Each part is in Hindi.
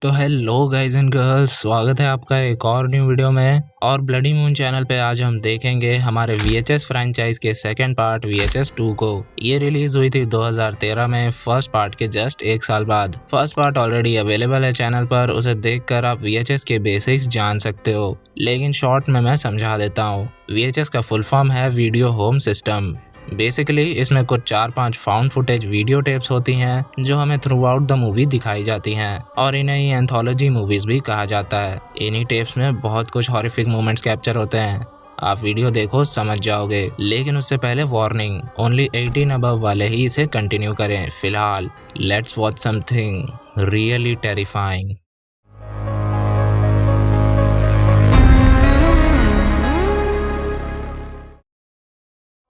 तो हेलो गाइज एंड गर्ल्स, स्वागत है आपका एक और न्यू वीडियो में। और ब्लडी मून चैनल पे आज हम देखेंगे हमारे VHS फ्रेंचाइज के सेकंड पार्ट VHS 2 को। ये रिलीज हुई थी 2013 में, फर्स्ट पार्ट के जस्ट एक साल बाद। फर्स्ट पार्ट ऑलरेडी अवेलेबल है चैनल पर, उसे देखकर आप VHS के बेसिक्स जान सकते हो, लेकिन शॉर्ट में मैं समझा देता हूँ। VHS का फुल फॉर्म है वीडियो होम सिस्टम। बेसिकली इसमें कुछ 4-5 फाउंड फुटेज वीडियो टेप्स होती हैं जो हमें थ्रू आउट द मूवी दिखाई जाती हैं, और इन्हें ही एंथोलॉजी मूवीज भी कहा जाता है। इन्हीं टेप्स में बहुत कुछ हॉरिफिक मोमेंट्स कैप्चर होते हैं। आप वीडियो देखो समझ जाओगे, लेकिन उससे पहले वार्निंग, ओनली 18 अबव वाले ही इसे कंटिन्यू करें। फिलहाल let's watch something really terrifying.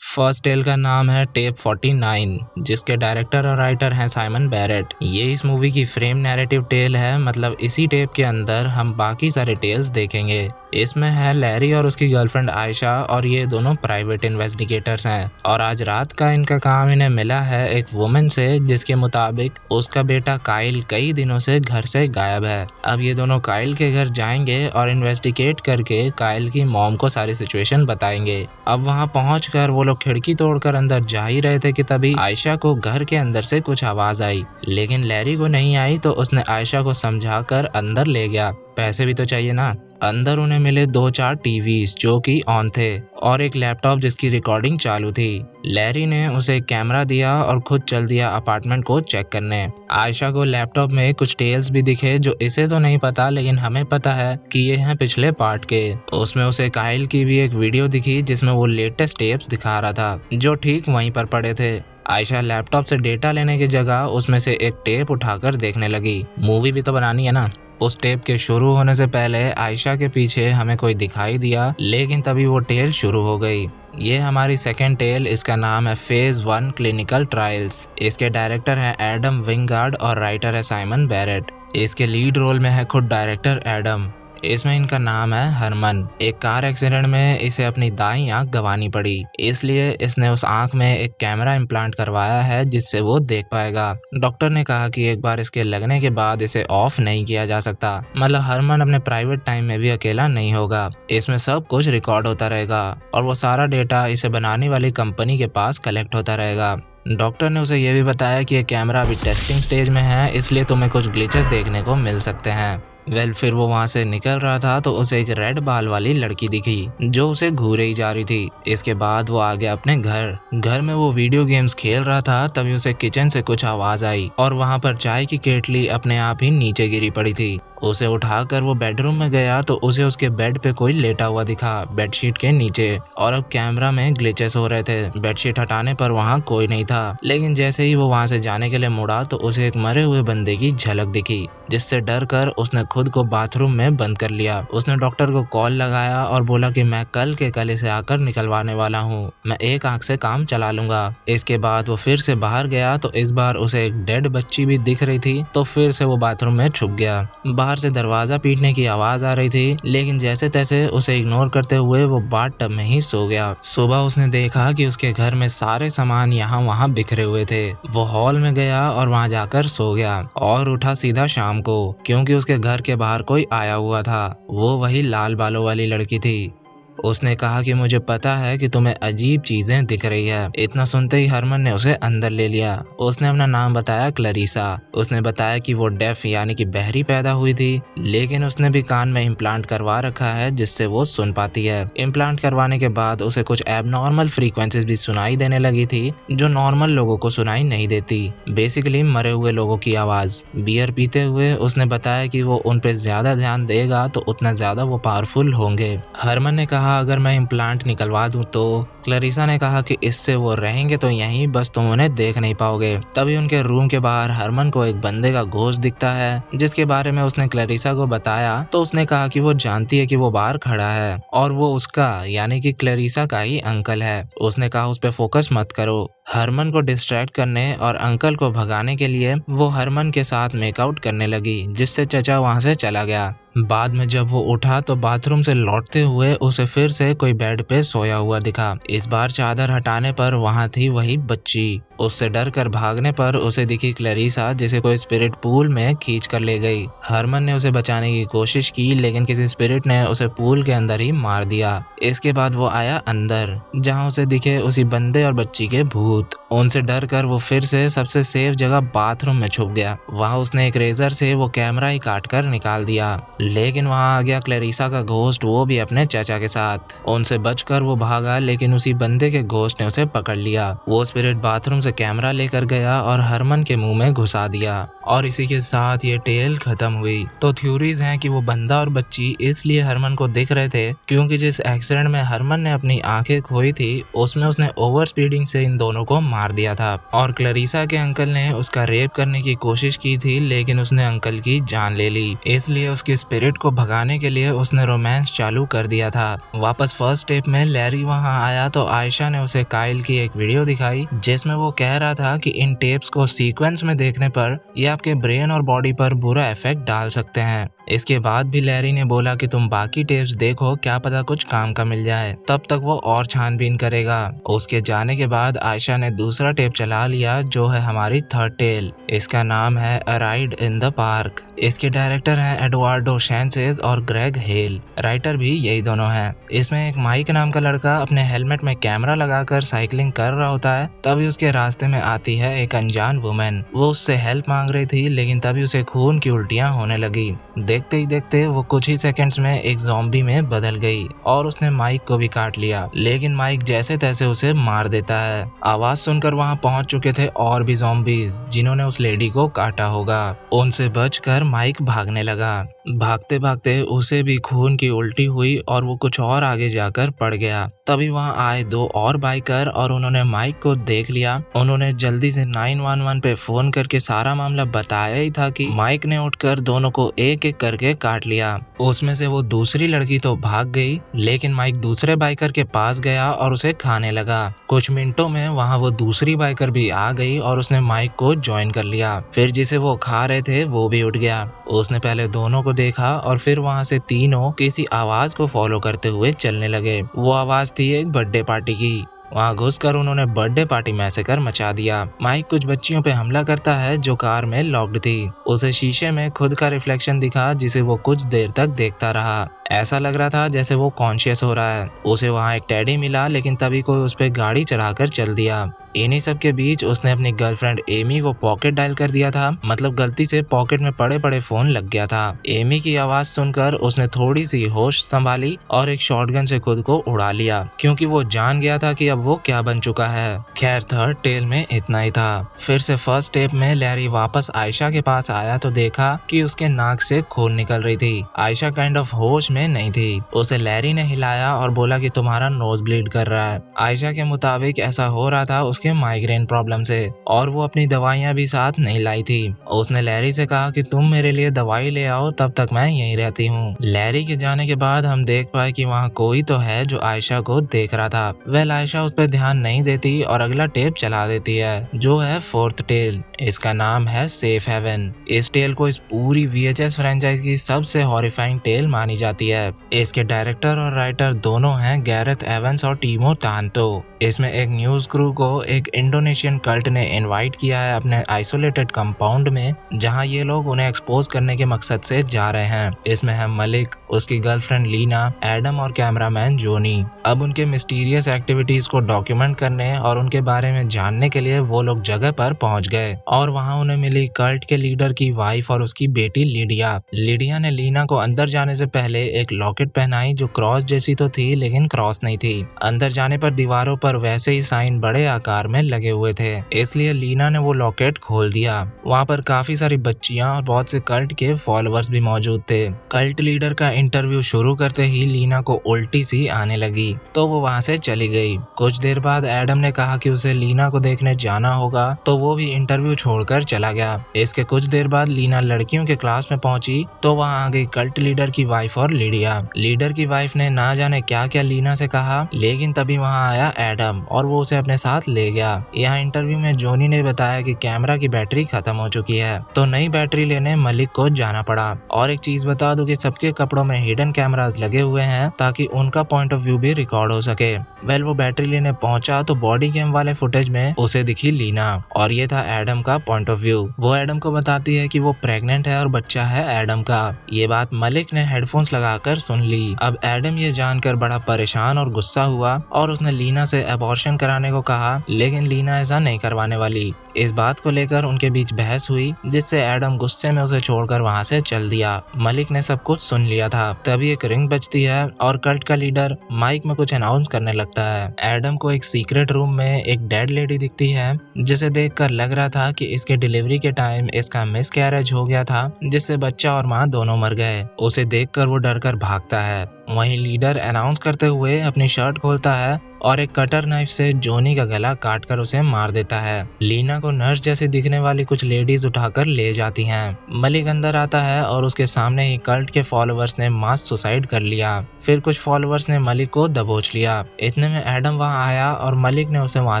First tale का नाम है टेप 49, जिसके डायरेक्टर और राइटर हैं साइमन बैरेट। ये इस मूवी की फ्रेम नैरेटिव टेल है, मतलब इसी टेप के अंदर हम बाकी सारे टेल्स देखेंगे। इसमें है लैरी और उसकी गर्लफ्रेंड आयशा, और ये दोनों प्राइवेट इन्वेस्टिगेटर्स हैं। और आज रात का इनका काम इन्हें मिला है एक वुमन से, जिसके मुताबिक उसका बेटा काइल कई दिनों से घर से गायब है। अब ये दोनों काइल के घर जाएंगे और इन्वेस्टिगेट करके काइल की मॉम को सारी सिचुएशन बताएंगे। अब वहाँ पहुंचकर वो लोग खिड़की तोड़कर अंदर जा ही रहे थे कि तभी आयशा को घर के अंदर से कुछ आवाज आई, लेकिन लैरी को नहीं आई, तो उसने आयशा को समझाकर अंदर ले गया। पैसे भी तो चाहिए ना। अंदर उन्हें मिले 2-4 टीवीज जो कि ऑन थे, और एक लैपटॉप जिसकी रिकॉर्डिंग चालू थी। लैरी ने उसे एक कैमरा दिया और खुद चल दिया अपार्टमेंट को चेक करने। आयशा को लैपटॉप में कुछ टेल्स भी दिखे जो इसे तो नहीं पता, लेकिन हमें पता है कि ये हैं पिछले पार्ट के। उसमें उसे काइल की भी एक वीडियो दिखी जिसमें वो लेटेस्ट टेप्स दिखा रहा था जो ठीक वहीं पर पड़े थे। आयशा लैपटॉप से डेटा लेने की जगह उसमें से एक टेप उठाकर देखने लगी। मूवी भी तो बनानी है ना। उस टेप के शुरू होने से पहले आयशा के पीछे हमें कोई दिखाई दिया, लेकिन तभी वो टेल शुरू हो गई। ये हमारी सेकेंड टेल, इसका नाम है फेज 1 क्लिनिकल ट्रायल्स। इसके डायरेक्टर हैं एडम विंगार्ड और राइटर है साइमन बैरेट। इसके लीड रोल में है खुद डायरेक्टर एडम। इसमें इनका नाम है हरमन। एक कार एक्सीडेंट में इसे अपनी दाईं आंख गंवानी पड़ी, इसलिए इसने उस आंख में एक कैमरा इम्प्लांट करवाया है जिससे वो देख पाएगा। डॉक्टर ने कहा कि एक बार इसके लगने के बाद इसे ऑफ नहीं किया जा सकता, मतलब हरमन अपने प्राइवेट टाइम में भी अकेला नहीं होगा। इसमें सब कुछ रिकॉर्ड होता रहेगा और वो सारा डेटा इसे बनाने वाली कंपनी के पास कलेक्ट होता रहेगा। डॉक्टर ने उसे ये भी बताया कि ये कैमरा अभी टेस्टिंग स्टेज में है, इसलिए तुम्हें कुछ ग्लिचेस देखने को मिल सकते हैं। फिर वो वहाँ से निकल रहा था तो उसे एक रेड बाल वाली लड़की दिखी जो उसे घूरे ही जा रही थी। इसके बाद वो आ गया अपने घर में वो वीडियो गेम्स खेल रहा था, तभी उसे किचन से कुछ आवाज आई और वहाँ पर चाय की केटली अपने आप ही नीचे गिरी पड़ी थी। उसे उठाकर वो बेडरूम में गया तो उसे उसके बेड पे कोई लेटा हुआ दिखा, बेडशीट के नीचे। और अब कैमरा में ग्लिचेस हो रहे थे। बेडशीट हटाने पर वहाँ कोई नहीं था, लेकिन जैसे ही वो वहाँ से जाने के लिए मुड़ा तो उसे एक मरे हुए बंदे की झलक दिखी, जिससे डर कर उसने खुद को बाथरूम में बंद कर लिया। उसने डॉक्टर को कॉल लगाया और बोला कि मैं कल के कल इसे आकर निकलवाने वाला हूँ, मैं एक आंख से काम चला लूंगा। इसके बाद वो फिर से बाहर गया तो इस बार उसे एक डेड बच्ची भी दिख रही थी, तो फिर से वो बाथरूम में छुप गया। बाहर से दरवाजा पीटने की आवाज आ रही थी, लेकिन जैसे तैसे उसे इग्नोर करते हुए वो बाथ टब में ही सो गया। सुबह उसने देखा कि उसके घर में सारे सामान यहाँ वहाँ बिखरे हुए थे। वो हॉल में गया और वहाँ जाकर सो गया और उठा सीधा शाम को, क्योंकि उसके घर के बाहर कोई आया हुआ था। वो वही लाल बालों वाली लड़की थी। उसने कहा कि मुझे पता है कि तुम्हें अजीब चीजें दिख रही है। इतना सुनते ही हरमन ने उसे अंदर ले लिया। उसने अपना नाम बताया क्लैरिसा। उसने बताया कि वो डेफ यानी कि बहरी पैदा हुई थी, लेकिन उसने भी कान में इम्प्लांट करवा रखा है जिससे वो सुन पाती है। इम्प्लांट करवाने के बाद उसे कुछ एबनॉर्मल फ्रीक्वेंसीज भी सुनाई देने लगी थी जो नॉर्मल लोगों को सुनाई नहीं देती, बेसिकली मरे हुए लोगों की आवाज। बियर पीते हुए उसने बताया कि वो उन पे ज्यादा ध्यान देगा तो उतना ज्यादा वो पावरफुल होंगे। हरमन ने कहा अगर मैं इम्प्लांट निकलवा दूं तो। क्लैरिसा ने कहा कि इससे वो रहेंगे तो यहीं, बस तुम उन्हें देख नहीं पाओगे। तभी उनके रूम के बाहर हरमन को एक बंदे का घोस्ट दिखता है, जिसके बारे में उसने क्लैरिसा को बताया तो उसने कहा कि वो जानती है कि वो बाहर खड़ा है और वो उसका यानी कि क्लैरिसा का ही अंकल है। उसने कहा उस पर फोकस मत करो। हरमन को डिस्ट्रैक्ट करने और अंकल को भगाने के लिए वो हरमन के साथ मेकआउट करने लगी, जिससे चचा वहां से चला गया। बाद में जब वो उठा तो बाथरूम से लौटते हुए उसे फिर से कोई बेड पे सोया हुआ दिखा। इस बार चादर हटाने पर वहां थी वही बच्ची। उससे डर कर भागने पर उसे दिखी क्लैरिसा, जिसे कोई स्पिरिट पूल में खींच कर ले गई। हरमन ने उसे बचाने की कोशिश की, लेकिन किसी स्पिरिट ने उसे पूल के अंदर ही मार दिया। इसके बाद वो आया अंदर, जहाँ उसे दिखे उसी बंदे और बच्ची के भूत। उनसे डर कर वो फिर से सबसे सेफ जगह बाथरूम में छुप गया। वहाँ उसने एक रेजर से वो कैमरा ही काट कर निकाल दिया, लेकिन वहाँ आ गया क्लैरिसा का घोस्ट, वो भी अपने चाचा के साथ। उनसे बचकर वो भागा, लेकिन उसी बंदे के घोस्ट ने उसे पकड़ लिया। वो स्पिरिट बाथरूम से कैमरा लेकर गया और हरमन के मुंह में घुसा दिया, और इसी के साथ ये टेल खत्म हुई। तो थ्योरीज हैं कि वो बंदा और बच्ची इसलिए हरमन को दिख रहे थे क्योंकि जिस एक्सीडेंट में हरमन ने अपनी आंखें खोई थी उसमें उसने ओवर स्पीडिंग से इन दोनों को मार दिया था, और क्लैरिसा के अंकल ने उसका रेप करने की कोशिश की थी, लेकिन उसने अंकल की जान ले ली। इसलिए उसकी स्पिरिट को भगाने के लिए उसने रोमांस चालू कर दिया था। वापस फर्स्ट स्टेप में लैरी वहां आया तो आयशा ने उसे काइल की एक वीडियो दिखाई, जिसमें वो कह रहा था कि इन टेप्स को सीक्वेंस में देखने पर ये आपके ब्रेन और बॉडी पर बुरा इफेक्ट डाल सकते हैं। इसके बाद भी लैरी ने बोला कि तुम बाकी टेप्स देखो, क्या पता कुछ काम का मिल जाए। तब तक वो और छानबीन करेगा। उसके जाने के बाद आयशा ने दूसरा टेप चला लिया, जो है हमारी थर्ड टेल। इसका नाम है a ride in the park. इसके डायरेक्टर हैं एडवार्डो सैंचेज और ग्रेग हेल। राइटर भी यही दोनों हैं। इसमें एक माइक नाम का लड़का अपने हेलमेट में कैमरा लगाकर साइकिलिंग कर रहा होता है। तभी उसके रास्ते में आती है एक अनजान वुमेन। वो उससे हेल्प मांग रही थी, लेकिन तभी उसे खून की उल्टियां होने लगी। देखते ही देखते वो कुछ ही सेकंड्स में एक ज़ॉम्बी में बदल गई और उसने माइक को भी काट लिया, लेकिन माइक जैसे तैसे उसे मार देता है। आवाज सुनकर वहां पहुंच चुके थे और भी ज़ॉम्बीज, जिन्होंने उस लेडी को काटा होगा। उनसे बचकर माइक भागने लगा। भागते भागते उसे भी खून की उल्टी हुई और वो कुछ और आगे जाकर पड़ गया। तभी वहां आए दो और बाइकर और उन्होंने माइक को देख लिया। उन्होंने जल्दी से 911 पे फोन करके सारा मामला बताया ही था कि माइक ने उठकर दोनों को एक एक करके काट लिया। उसमें से वो दूसरी लड़की तो भाग गई, लेकिन माइक दूसरे बाइकर के पास गया और उसे खाने लगा। कुछ मिनटों में वहां वो दूसरी बाइकर भी आ गई और उसने माइक को ज्वाइन कर लिया। फिर जिसे वो खा रहे थे वो भी उठ गया। उसने पहले दोनों को देखा और फिर वहां से तीनों किसी आवाज को फॉलो करते हुए चलने लगे। वो आवाज थी एक बर्थडे पार्टी की। वहां घुसकर उन्होंने बर्थडे पार्टी मैसेकर मचा दिया। माइक कुछ बच्चियों पे हमला करता है जो कार में लॉक्ड थी। उसे शीशे में खुद का रिफ्लेक्शन दिखा, जिसे वो कुछ देर तक देखता रहा। ऐसा लग रहा था जैसे वो कॉन्शियस हो रहा है। उसे वहाँ एक टेडी मिला, लेकिन तभी कोई उस पर गाड़ी चढ़ाकर चल दिया। इन्हीं सब के बीच उसने अपनी गर्लफ्रेंड एमी को पॉकेट डायल कर दिया था, मतलब गलती से पॉकेट में पड़े पड़े फोन लग गया था। एमी की आवाज सुनकर उसने थोड़ी सी होश संभाली और एक शॉटगन से खुद को उड़ा लिया, क्योंकि वो जान गया था कि अब वो क्या बन चुका है। खैर थर्ड टेल में इतना ही था। फिर से फर्स्ट स्टेप में लैरी वापस आयशा के पास आया तो देखा कि उसके नाक से खून निकल रही थी। आयशा काइंड ऑफ होश में नहीं थी। उसे लैरी ने हिलाया और बोला कि तुम्हारा नोज ब्लीड कर रहा है। आयशा के मुताबिक ऐसा हो रहा था उसके माइग्रेन प्रॉब्लम से, और वो अपनी दवाइयां भी साथ नहीं लाई थी। उसने लैरी से कहा कि तुम मेरे लिए दवाई ले आओ, तब तक मैं यहीं रहती हूँ। लैरी के जाने के बाद हम देख पाए कि वहाँ कोई तो है जो आयशा को देख रहा था। वह आयशा उस पर ध्यान नहीं देती और अगला टेप चला देती है, जो है फोर्थ टेल। इसका नाम है सेफ हेवन। इस टेल को इस पूरी VHS फ्रेंचाइज की सबसे हॉरिफाइंग टेल मानी जाती है। इसके डायरेक्टर और राइटर दोनों हैं गैरेथ एवंस और टीमो टांटो। इसमें एक न्यूज क्रू को एक इंडोनेशियन कल्ट ने इनवाइट किया है अपने आइसोलेटेड कंपाउंड में, जहां ये लोग उन्हें एक्सपोज करने के मकसद से जा रहे हैं। इसमें है मलिक, उसकी गर्लफ्रेंड लीना, एडम और कैमरामैन जोनी। अब उनके मिस्टीरियस एक्टिविटीज को डॉक्यूमेंट करने और उनके बारे में जानने के लिए वो लोग जगह पर पहुंच गए और वहां उन्हें मिली कल्ट के लीडर की वाइफ और उसकी बेटी लिडिया। लिडिया ने लीना को अंदर जाने से पहले एक लॉकेट पहनाई जो क्रॉस जैसी तो थी, लेकिन क्रॉस नहीं थी। अंदर जाने पर दीवारों पर वैसे ही साइन बड़े आकार में लगे हुए थे, इसलिए लीना ने वो लॉकेट खोल दिया। वहाँ पर काफी सारी बच्चियां और बहुत से कल्ट के फॉलोअर्स भी मौजूद थे। कल्ट लीडर का इंटरव्यू शुरू करते ही लीना को उल्टी सी आने लगी, तो वो वहाँ से चली गई। कुछ देर बाद एडम ने कहा कि उसे लीना को देखने जाना होगा, तो वो भी इंटरव्यू छोड़कर चला गया। इसके कुछ देर बाद लीना लड़कियों के क्लास में पहुंची, तो वहाँ आ गई कल्ट लीडर की वाइफ और लिडिया। लीडर की वाइफ ने ना जाने क्या क्या लीना से कहा, लेकिन तभी वहाँ आया एडम और वो उसे अपने साथ ले गया। यहाँ इंटरव्यू में जोनी ने बताया कि कैमरा की बैटरी खत्म हो चुकी है, तो नई बैटरी लेने मलिक को जाना पड़ा। और एक चीज बता दूं कि सबके कपड़ों में हिडन कैमरास लगे हुए हैं ताकि उनका पॉइंट ऑफ व्यू भी रिकॉर्ड हो सके। वेल वो बैटरी लेने पहुंचा तो बॉडी कैम वाले फुटेज में उसे दिखी लीना और ये था एडम का पॉइंट ऑफ व्यू। वो एडम को बताती है कि वो प्रेग्नेंट है और बच्चा है एडम का। ये बात मलिक ने हेडफोन्स लगाकर सुन ली। अब एडम ये जानकर बड़ा परेशान और गुस्सा हुआ और उसने लीना से अबॉर्शन कराने को कहा, लेकिन लीना ऐसा नहीं करवाने वाली। इस बात को लेकर उनके बीच बहस हुई, जिससे एडम गुस्से में उसे छोड़कर वहां से चल दिया। मलिक ने सब कुछ सुन लिया था। तभी एक रिंग बजती है और कल्ट का लीडर माइक में कुछ अनाउंस करने लगता है। एडम को एक सीक्रेट रूम में एक डेड लेडी दिखती है, जिसे देखकर लग रहा था कि इसके डिलीवरी के टाइम इसका मिसकैरेज हो गया था, जिससे बच्चा और माँ दोनों मर गए। उसे देखकर वो डरकर भागता है। वहीं लीडर अनाउंस करते हुए अपनी शर्ट खोलता है और एक कटर नाइफ से जोनी का गला काटकर उसे मार देता है। लीना को नर्स जैसी दिखने वाली कुछ लेडीज उठाकर ले जाती हैं। मलिक अंदर आता है और उसके सामने ही कल्ट के फॉलोअर्स ने मास सुसाइड कर लिया। फिर कुछ फॉलोअर्स ने मलिक को दबोच लिया। इतने में एडम वहां आया और मलिक ने उसे वहां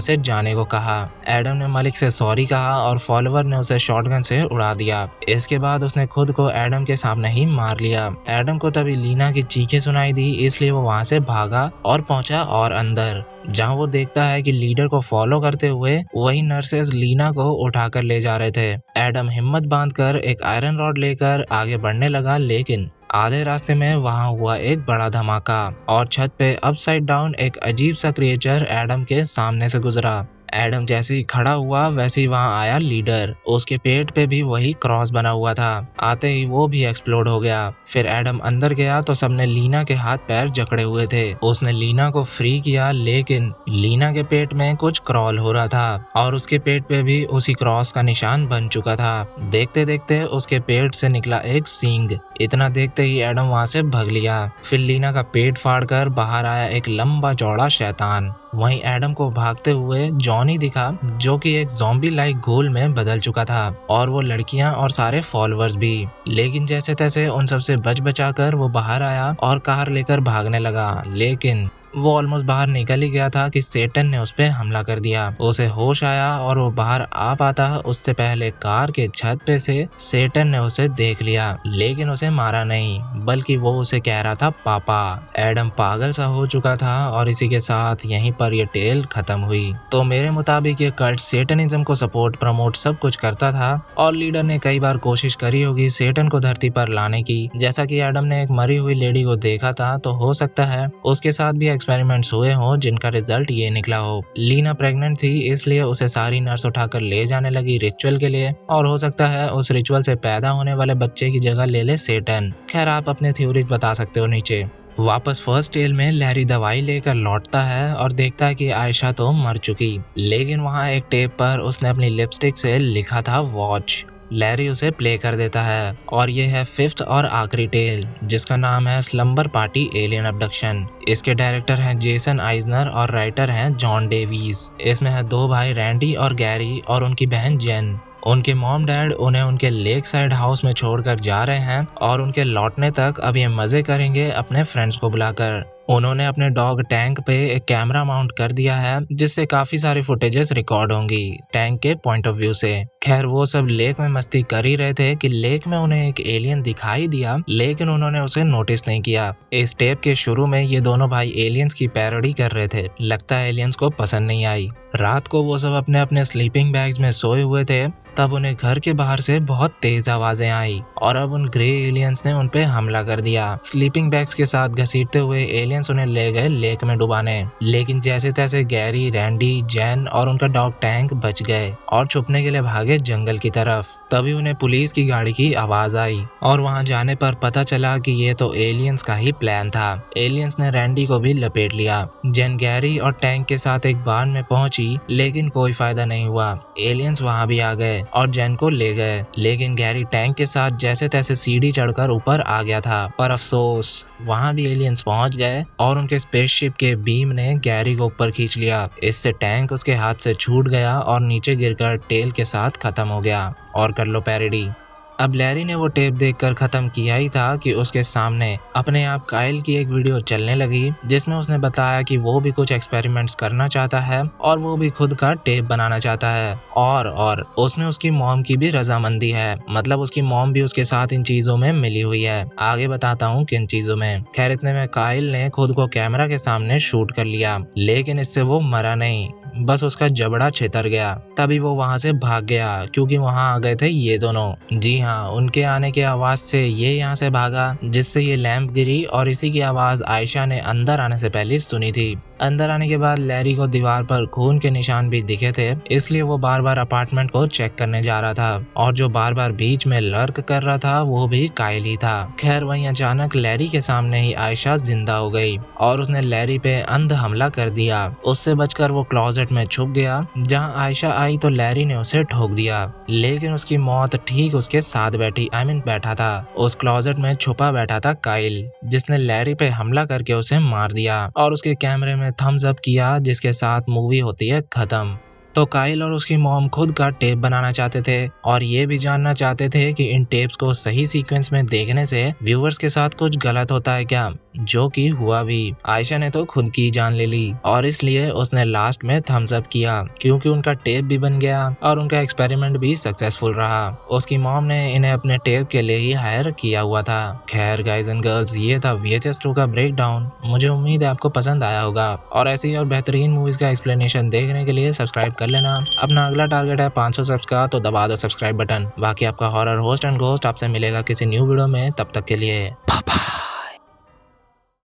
से जाने को कहा। एडम ने मलिक से सॉरी कहा और फॉलोअर ने उसे शॉटगन से उड़ा दिया। इसके बाद उसने खुद को एडम के सामने ही मार लिया। एडम को तभी लीना की चीखें सुनाई दी, इसलिए वो वहां से भागा और पहुंचा और अंदर, जहां वो देखता है कि लीडर को फॉलो करते हुए वही नर्सेज लीना को उठाकर ले जा रहे थे। एडम हिम्मत बांधकर एक आयरन रॉड लेकर आगे बढ़ने लगा, लेकिन आधे रास्ते में वहां हुआ एक बड़ा धमाका और छत पे अपसाइड डाउन एक अजीब सा क्रिएचर एडम के सामने से गुजरा। एडम जैसे ही खड़ा हुआ वैसे ही वहां आया लीडर। उसके पेट पे भी वही क्रॉस बना हुआ था। आते ही वो भी एक्सप्लोड हो गया। फिर एडम अंदर गया तो सबने लीना के हाथ पैर जकड़े हुए थे। उसने लीना को फ्री किया, लेकिन लीना के पेट में कुछ क्रॉल हो रहा था और उसके पेट पे भी उसी क्रॉस का निशान बन चुका था। देखते देखते उसके पेट से निकला एक सींग। इतना देखते ही एडम वहां से भाग लिया। फिर लीना का पेट फाड़कर बाहर आया एक लंबा चौड़ा शैतान। वहीं एडम को भागते हुए जॉनी दिखा, जो कि एक ज़ॉम्बी लाइक घोल में बदल चुका था, और वो लड़कियां और सारे फॉलोअर्स भी। लेकिन जैसे तैसे उन सबसे बच बचाकर वो बाहर आया और कार लेकर भागने लगा, लेकिन वो ऑलमोस्ट बाहर निकल ही गया था कि सेटन ने उस पे हमला कर दिया। उसे होश आया और वो बाहर आ पाता उससे पहले कार के छत पे से सेटन ने उसे देख लिया, लेकिन उसे मारा नहीं, बल्कि वो उसे कह रहा था पापा। एडम पागल सा हो चुका था और इसी के साथ यहीं पर ये टेल खत्म हुई। तो मेरे मुताबिक ये कल्ट सेटनिज्म को सपोर्ट प्रमोट सब कुछ करता था और लीडर ने कई बार कोशिश करी होगी सेटन को धरती पर लाने की। जैसा कि एडम ने एक मरी हुई लेडी को देखा था, तो हो सकता है उसके साथ भी एक्सपेरिमेंट्स हुए हों जिनका रिजल्ट ये निकला हो। लीना प्रेग्नेंट थी, इसलिए उसे सारी नर्स उठाकर ले जाने लगी रिचुअल के लिए, और हो सकता है उस रिचुअल से पैदा होने वाले बच्चे की जगह ले ले सेटन। खैर, आप अपने थ्योरीज बता सकते हो नीचे। वापस फर्स्ट टेल में लैरी दवाई लेकर लौटता है और देखता है कि आयशा तो मर चुकी, लेकिन वहाँ एक टेप पर उसने अपनी लिपस्टिक से लिखा था वॉच। लैरी उसे प्ले कर देता है और ये है 5th और आखिरी टेल, जिसका नाम है स्लम्बर पार्टी एलियन अबडक्शन। इसके डायरेक्टर हैं जेसन आइजनर और राइटर हैं जॉन डेविस। इसमें है 2 भाई रैंडी और गैरी और उनकी बहन जेन। उनके मॉम डैड उन्हें उनके लेक साइड हाउस में छोड़कर जा रहे हैं और उनके लौटने तक अब ये मजे करेंगे अपने फ्रेंड्स को बुलाकर। उन्होंने अपने डॉग टैंक पे एक कैमरा माउंट कर दिया है, जिससे काफी सारी फुटेजेस रिकॉर्ड होंगी टैंक के पॉइंट ऑफ व्यू से। खैर, वो सब लेक में मस्ती कर ही रहे थे कि लेक में उन्हें एक एलियन दिखाई दिया, लेकिन उन्होंने उसे नोटिस नहीं किया। इस टेप के शुरू में ये दोनों भाई एलियंस की पैरोडी कर रहे थे। लगता है एलियंस को पसंद नहीं आई। रात को वो सब अपने अपने स्लीपिंग बैग्स में सोए हुए थे, तब उन्हें घर के बाहर से बहुत तेज आवाजें आई और अब उन ग्रे एलियंस ने उन पे हमला कर दिया। स्लीपिंग बैग्स के साथ घसीटते हुए एलियंस उन्हें ले गए लेक में डुबाने, लेकिन जैसे तैसे गैरी, रैंडी, जैन और उनका डॉग टैंक बच गए और छुपने के लिए भागे जंगल की तरफ। तभी उन्हें पुलिस की गाड़ी की आवाज आई और वहां जाने पर पता चला कि ये तो एलियंस का ही प्लान था। एलियंस ने रैंडी को भी लपेट लिया। जेन गैरी और टैंक के साथ एक बार में पहुंची, लेकिन कोई फायदा नहीं हुआ। एलियंस वहां भी आ गए और जेन को ले गए, लेकिन गैरी टैंक के साथ जैसे तैसे सीढ़ी चढ़कर ऊपर आ गया था। पर अफसोस, वहां भी एलियंस पहुंच गए और उनके स्पेसशिप के बीम ने गैरी को ऊपर खींच लिया। इससे टैंक उसके हाथ से छूट गया और नीचे गिरकर टेल के साथ खत्म हो गया। और कर लो पैरोडी। अब लैरी ने वो टेप देखकर खत्म किया ही था कि उसके सामने अपने आप काइल की एक वीडियो चलने लगी जिसमें उसने बताया कि वो भी कुछ एक्सपेरिमेंट्स करना चाहता है और वो भी खुद का टेप बनाना चाहता है और उसमें उसकी मॉम की भी रजामंदी है, मतलब उसकी मॉम भी उसके साथ इन चीजों में मिली हुई है। आगे बताता हूँ किन चीजों में। खैर इतने में काइल ने खुद को कैमरा के सामने शूट कर लिया, लेकिन इससे वो मरा नहीं, बस उसका जबड़ा छितर गया। तभी वो वहां से भाग गया क्योंकि वहां आ गए थे ये दोनों। जी हाँ, उनके आने की आवाज से ये यहाँ से भागा, जिससे ये लैंप गिरी और इसी की आवाज आयशा ने अंदर आने से पहले सुनी थी। अंदर आने के बाद लैरी को दीवार पर खून के निशान भी दिखे थे, इसलिए वो बार बार अपार्टमेंट को चेक करने जा रहा था और जो बार बार बीच में लर्क कर रहा था वो भी काइल ही था। खैर वहीं अचानक लैरी के सामने ही आयशा जिंदा हो गई और उसने लैरी पे अंध हमला कर दिया। उससे बचकर वो क्लोजेट में छुप गया। जहाँ आयशा आई तो लैरी ने उसे ठोक दिया, लेकिन उसकी मौत ठीक उसके साथ बैठा था। उस क्लोजेट में छुपा बैठा था काइल, जिसने लैरी पे हमला करके उसे मार दिया और उसके कैमरे में थम्स अप किया, जिसके साथ मूवी होती है खत्म। तो काइल और उसकी मॉम खुद का टेप बनाना चाहते थे और ये भी जानना चाहते थे कि इन टेप्स को सही सीक्वेंस में देखने से व्यूअर्स के साथ कुछ गलत होता है क्या, जो कि हुआ भी। आयशा ने तो खुद की जान ले ली और इसलिए उसने लास्ट में थम्स अप किया क्योंकि उनका टेप भी बन गया और उनका एक्सपेरिमेंट भी सक्सेसफुल रहा। उसकी मॉम ने इन्हें अपने टेप के लिए ही हायर किया हुआ था। खैर गाइज एंड गर्ल्स, ये था VHS 2 का ब्रेक डाउन। मुझे उम्मीद है आपको पसंद आया होगा और ऐसी और बेहतरीन मूवीज का एक्सप्लेनेशन देखने के लिए सब्सक्राइब कर लेना। अपना अगला टारगेट है 500 सब्सक्राइब का, तो दबा दो सब्सक्राइब बटन। बाकी आपका हॉरर होस्ट एंड घोस्ट आपसे मिलेगा किसी न्यू वीडियो में, तब तक के लिए पापा।